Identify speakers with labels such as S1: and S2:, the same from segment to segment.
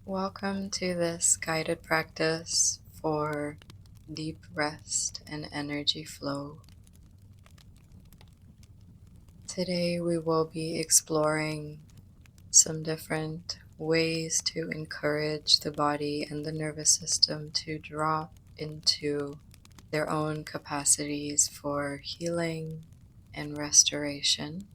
S1: Welcome to this guided practice for deep rest and energy flow. Today we will be exploring some different ways to encourage the body and the nervous system to drop into their own capacities for healing and restoration.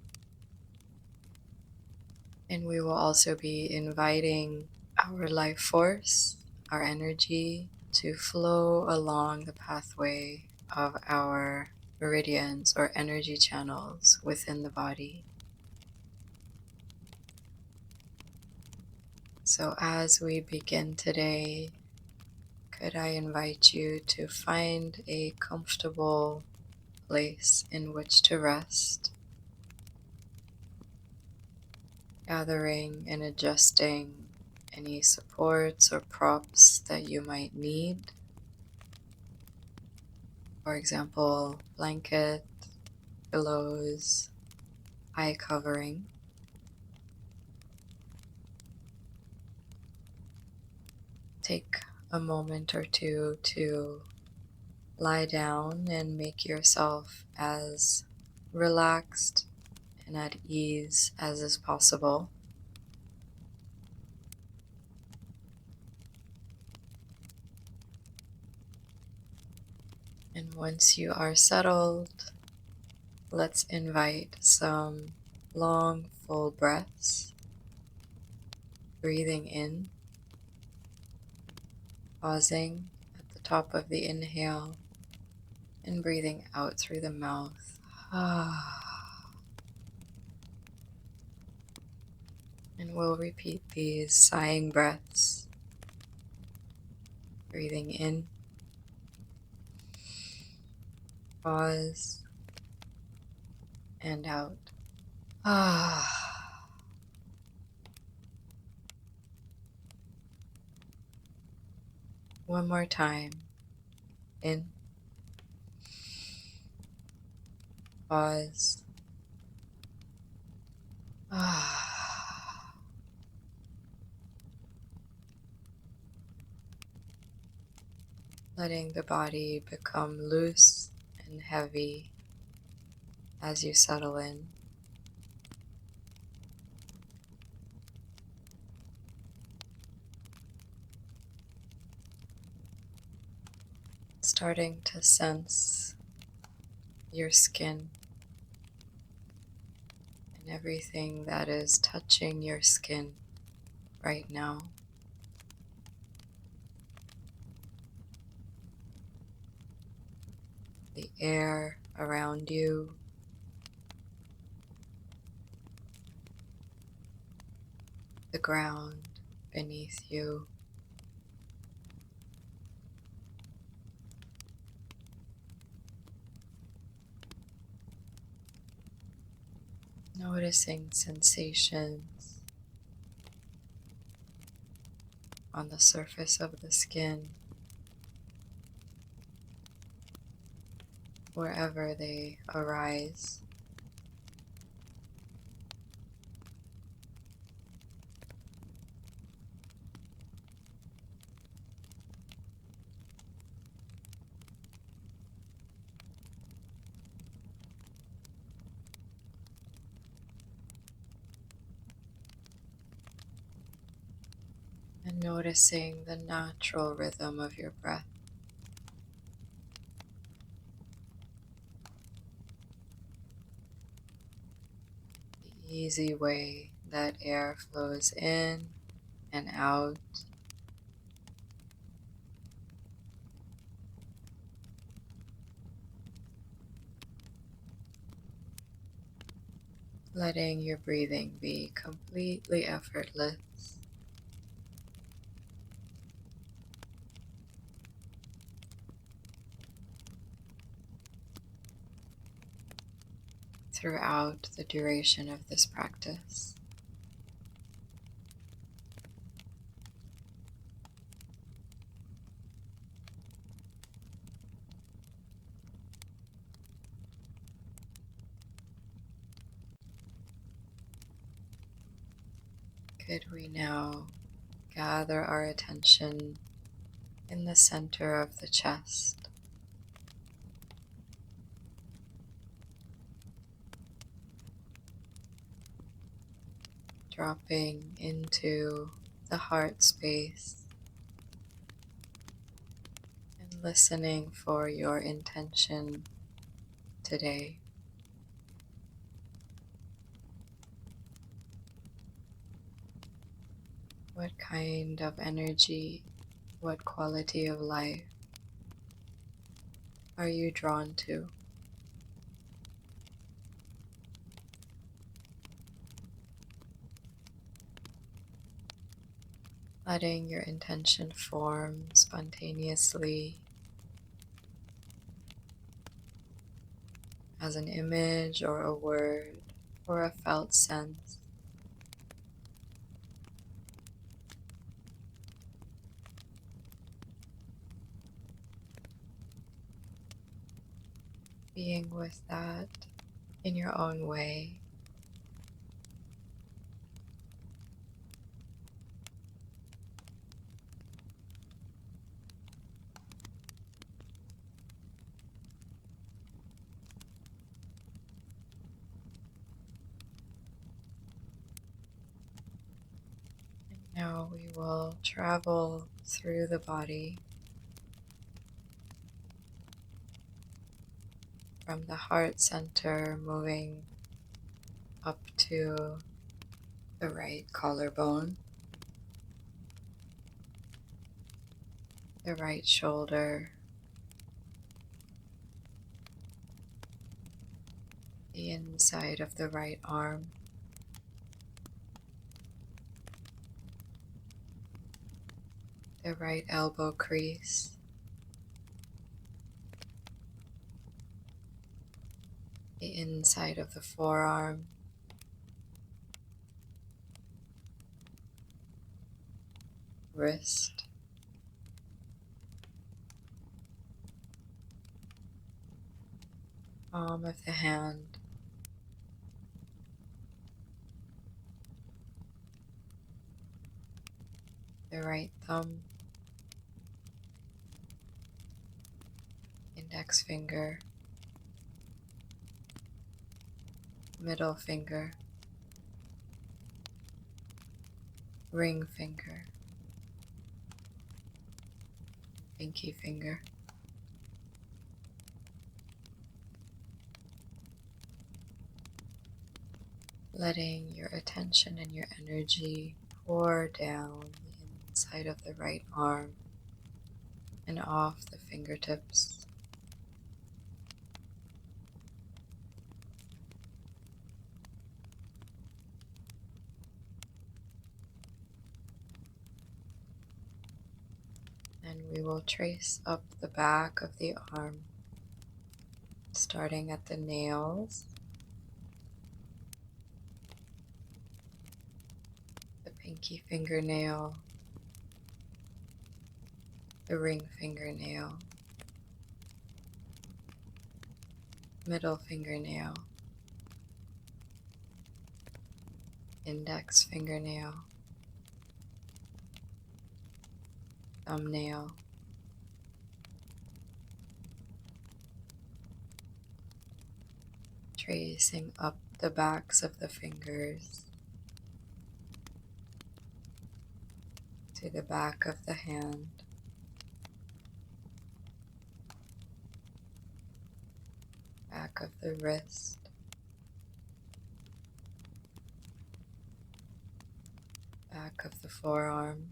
S1: And we will also be inviting our life force, our energy, to flow along the pathway of our meridians or energy channels within the body. So, as we begin today, could I invite you to find a comfortable place in which to rest, gathering and adjusting any supports or props that you might need. For example, blanket, pillows, eye covering. Take a moment or two to lie down and make yourself as relaxed and at ease as is possible. And once you are settled, let's invite some long, full breaths. Breathing in, pausing at the top of the inhale, and breathing out through the mouth. And we'll repeat these sighing breaths. Breathing in, pause, and out. One more time. In, pause. Letting the body become loose and heavy as you settle in. Starting to sense your skin and everything that is touching your skin right now. The air around you, the ground beneath you. Noticing sensations on the surface of the skin, wherever they arise. And noticing the natural rhythm of your breath. The easy way that air flows in and out. Letting your breathing be completely effortless. Throughout the duration of this practice. Could we now gather our attention in the center of the chest. Dropping into the heart space and listening for your intention today. What kind of energy, what quality of life are you drawn to? Letting your intention form spontaneously as an image or a word or a felt sense. Being with that in your own way. Now we will travel through the body from the heart center, moving up to the right collarbone, the right shoulder, the inside of the right arm, the right elbow crease, the inside of the forearm, wrist, palm of the hand, the right thumb, index finger, middle finger, ring finger, pinky finger. Letting your attention and your energy pour down the inside of the right arm and off the fingertips. And we will trace up the back of the arm, starting at the nails, the pinky fingernail, the ring fingernail, middle fingernail, index fingernail, thumbnail, tracing up the backs of the fingers to the back of the hand, back of the wrist, back of the forearm,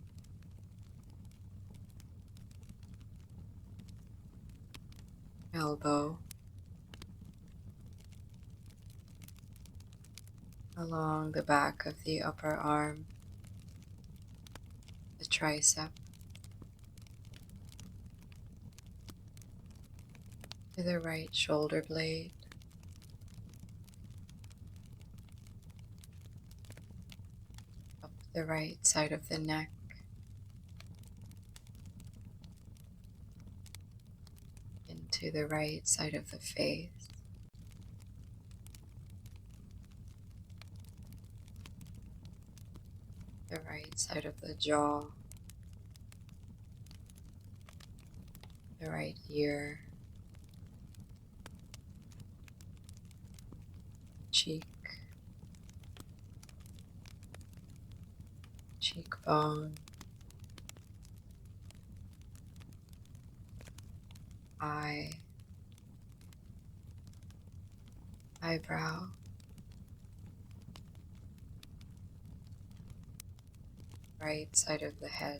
S1: elbow, along the back of the upper arm, the tricep, to the right shoulder blade, up the right side of the neck, into the right side of the face, the right side of the jaw, the right ear, cheek, cheekbone, eye, eyebrow, right side of the head,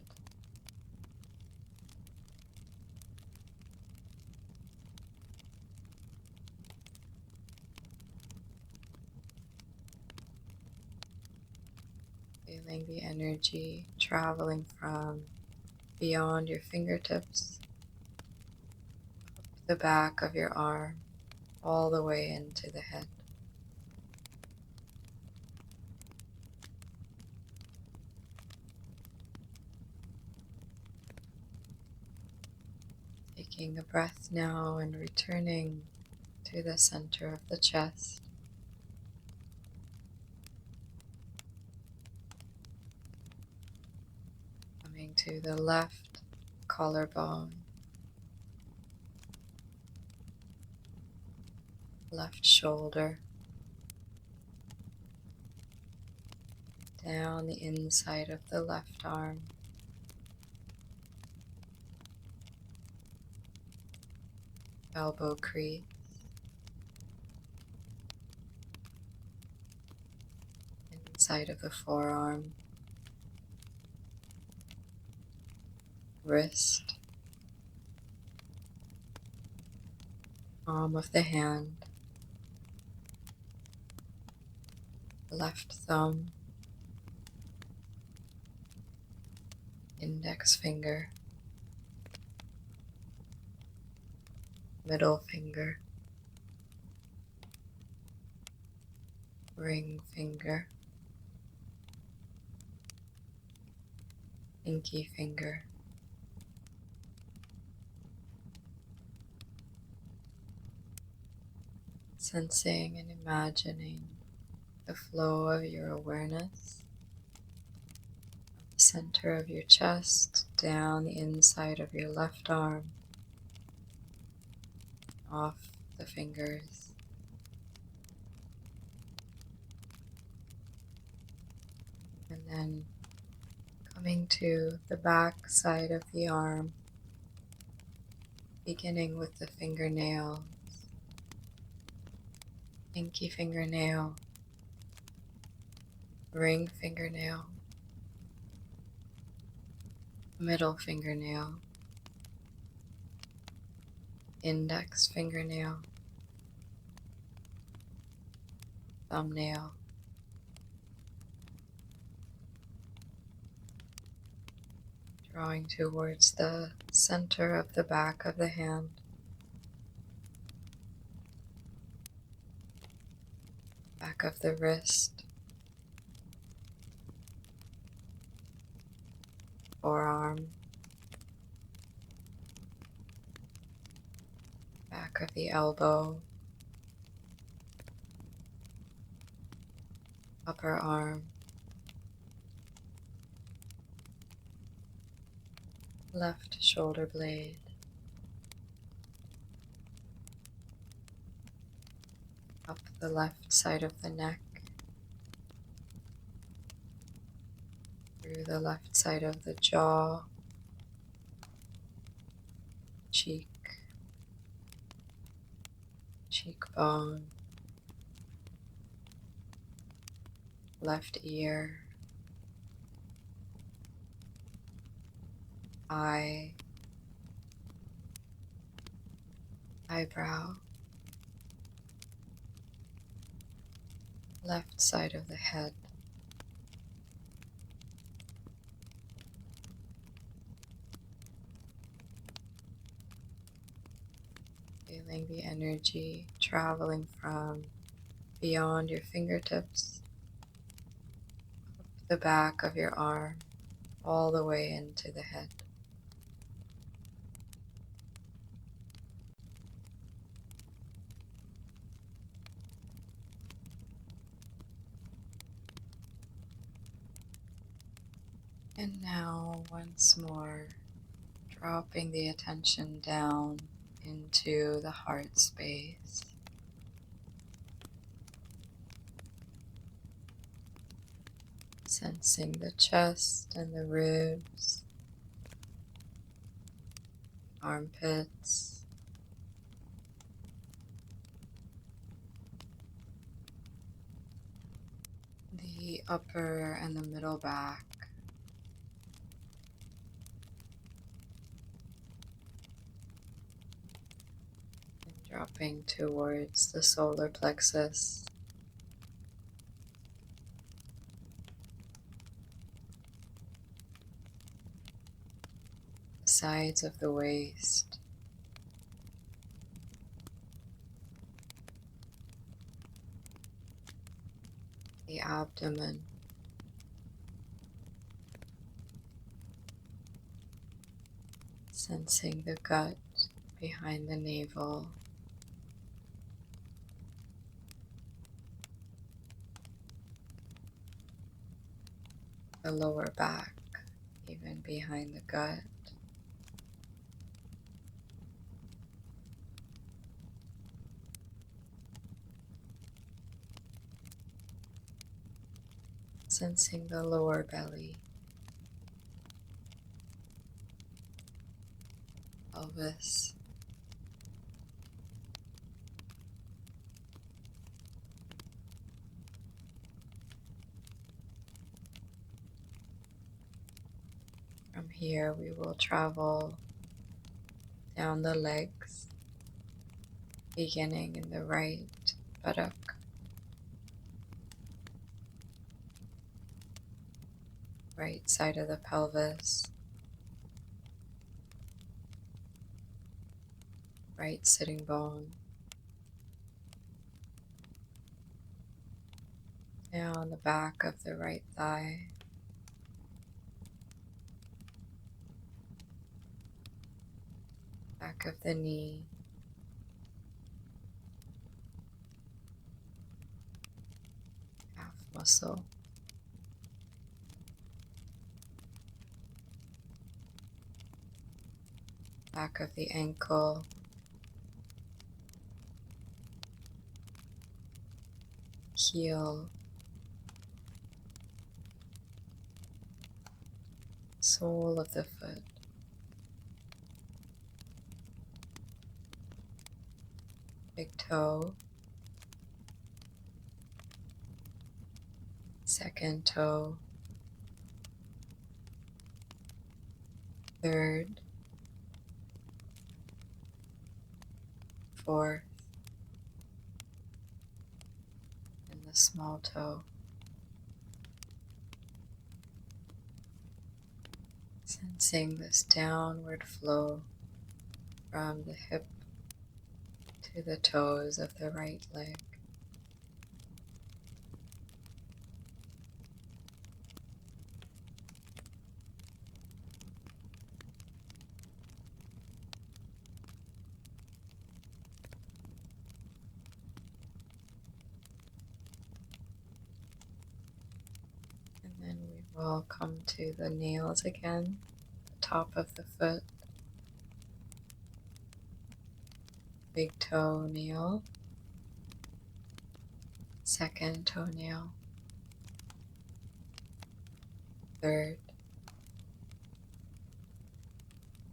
S1: feeling the energy traveling from beyond your fingertips, the back of your arm, all the way into the head. Taking a breath now and returning to the center of the chest. Coming to the left collarbone, left shoulder, down the inside of the left arm, elbow crease, inside of the forearm, wrist, palm of the hand, left thumb, index finger, middle finger, ring finger, pinky finger, sensing and imagining the flow of your awareness from the center of your chest down the inside of your left arm, off the fingers, and then coming to the back side of the arm, beginning with the fingernails, pinky fingernail, ring fingernail, middle fingernail, index fingernail, thumbnail, drawing towards the center of the back of the hand, back of the wrist, forearm, back of the elbow, upper arm, left shoulder blade, up the left side of the neck, through the left side of the jaw, cheek, cheekbone, left ear, eye, eyebrow, left side of the head, feeling the energy traveling from beyond your fingertips, up the back of your arm, all the way into the head. And now, once more, dropping the attention down into the heart space. Sensing the chest and the ribs, armpits, the upper and the middle back, and dropping towards the solar plexus, the sides of the waist, the abdomen, sensing the gut behind the navel, the lower back, even behind the gut, sensing the lower belly, pelvis, from here we will travel down the legs, beginning in the right buttock, right side of the pelvis, right sitting bone, down the back of the right thigh, back of the knee, calf muscle, back of the ankle, heel, sole of the foot, big toe, second toe, third, fourth, and the small toe. Sensing this downward flow from the hip to the toes of the right leg. And then we will come to the nails again, the top of the foot, big toe nail, second toenail, third,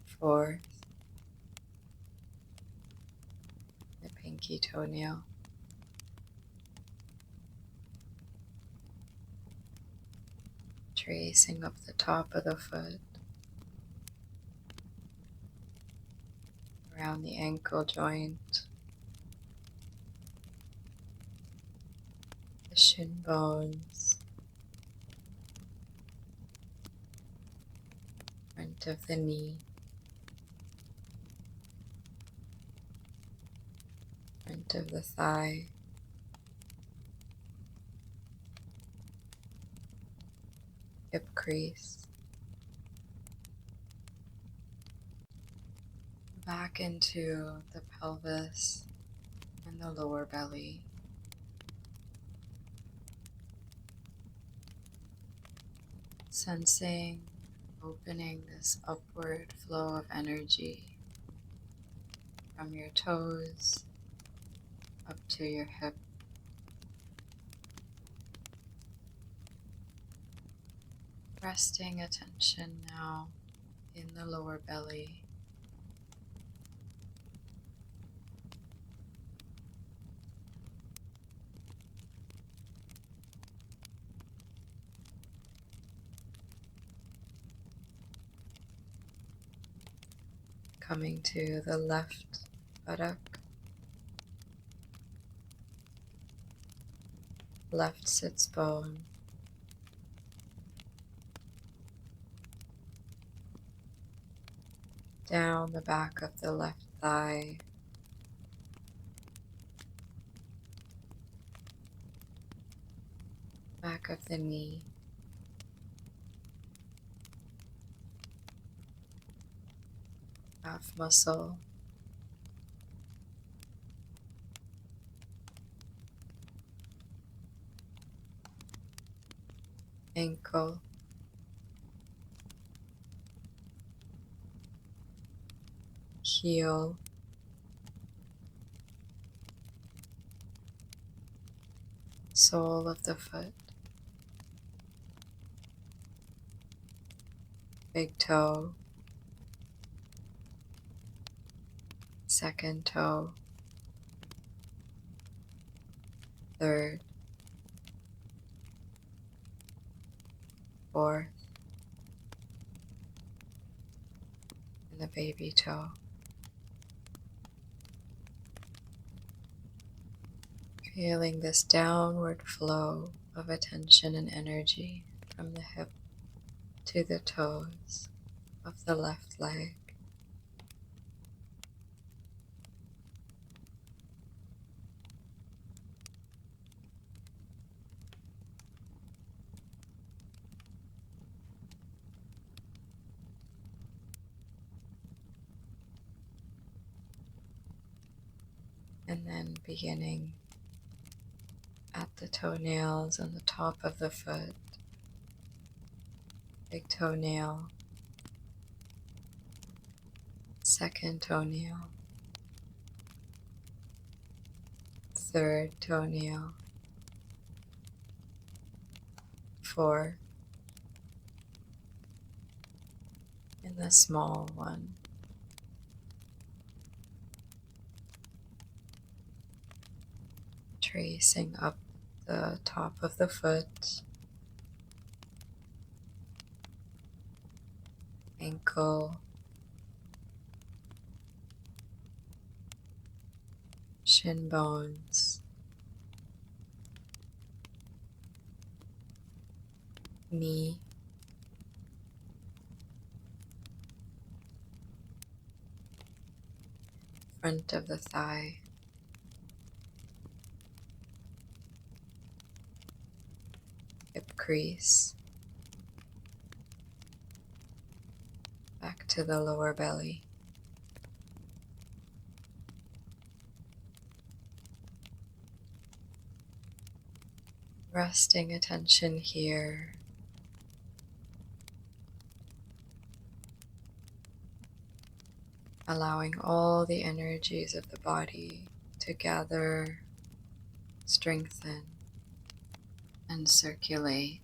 S1: fourth, the pinky toenail, tracing up the top of the foot, around the ankle joint, the shin bones, front of the knee, front of the thigh, hip crease, back into the pelvis and the lower belly. Sensing opening this upward flow of energy from your toes up to your hip, resting attention now in the lower belly, coming to the left buttock, left sits bone, down the back of the left thigh, back of the knee, calf muscle, ankle, heel, sole of the foot, big toe, second toe, third, fourth, and the baby toe. Feeling this downward flow of attention and energy from the hip to the toes of the left leg. And then beginning at the toenails on the top of the foot, big toenail, second toenail, third toenail, fourth, and the small one. Tracing up the top of the foot, ankle, shin bones, knee, front of the thigh, hip crease, back to the lower belly. Resting attention here, allowing all the energies of the body to gather, strengthen, and circulate.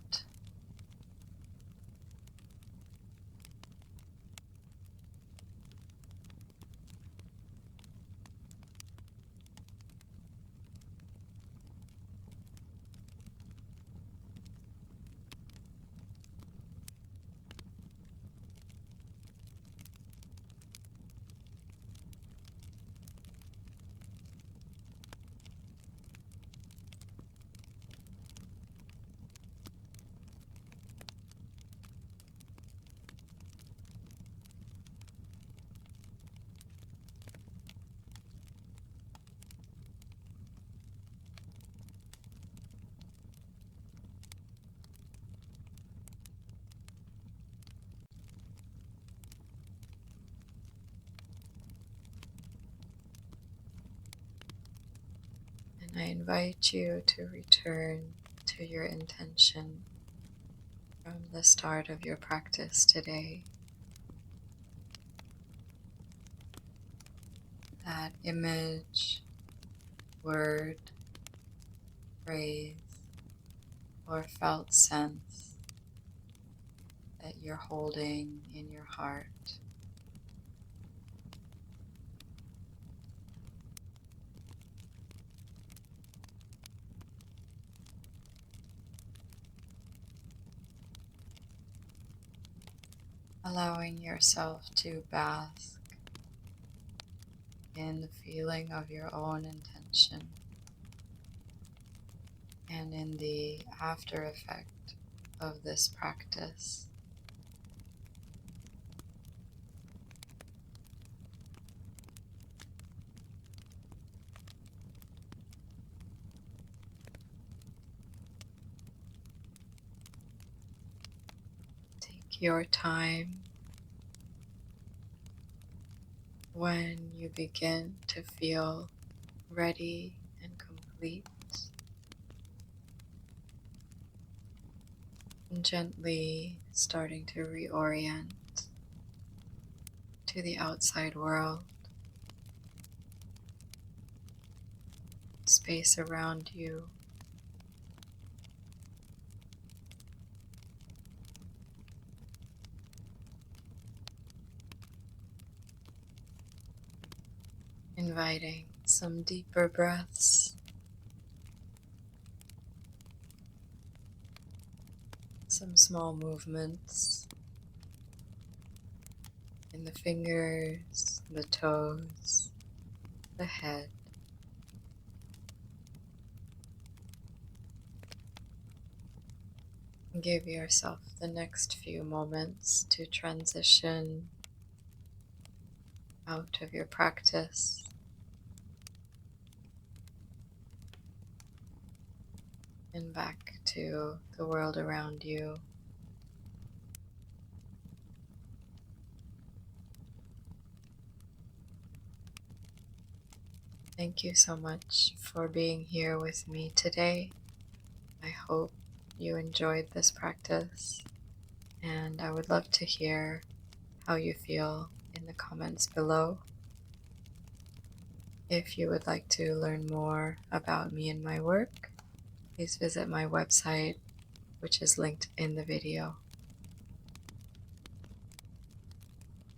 S1: And I invite you to return to your intention from the start of your practice today. That image, word, phrase, or felt sense that you're holding in your heart. Allowing yourself to bask in the feeling of your own intention and in the after effect of this practice. Take your time when you begin to feel ready and complete, and gently starting to reorient to the outside world, space around you, inviting some deeper breaths, some small movements in the fingers, the toes, the head. Give yourself the next few moments to transition out of your practice and back to the world around you. Thank you so much for being here with me today. I hope you enjoyed this practice, and I would love to hear how you feel in the comments below. If you would like to learn more about me and my work, please visit my website, which is linked in the video.